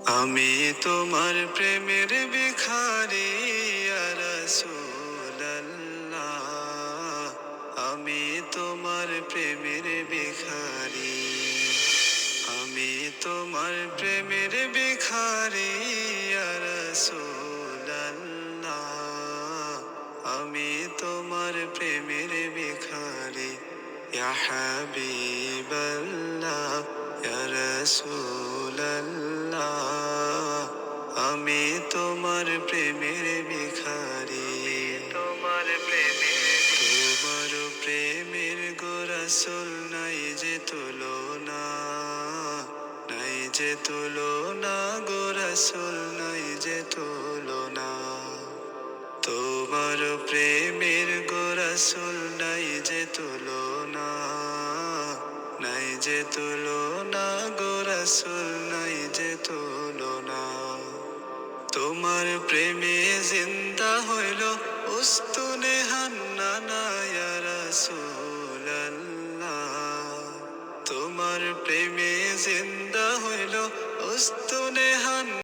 আমি তোমার প্রেমের ভিখারি ইয়া রাসূলুল্লাহ, আমি তোমার প্রেমের ভিখারি। আমি তোমার প্রেমের ভিখারি ইয়া রাসূলুল্লাহ, আমি তোমার প্রেমের ভিখারি। ইয়া হাবিবাল্লাহ, ইয়া রাসূলুল্লাহ, আমি তোমার প্রেমের ভিখারি। তোমার প্রেমের গো রাসূল নাই যে তুলনা, নাই যে তুলনা গো রাসূল, নাই যে তুলনা। তোমার প্রেমের গো রাসূল নাই যে তুলনা, নাই যে তুলনা গো রাসূল, নাই যে তুলনা। তোমার প্রেমে জিন্দা হইল উস্তুনে হান্নানা ইয়া রাসূলুল্লাহ, তোমার প্রেমে জিন্দা হইল উস্তুনে হান্নানা।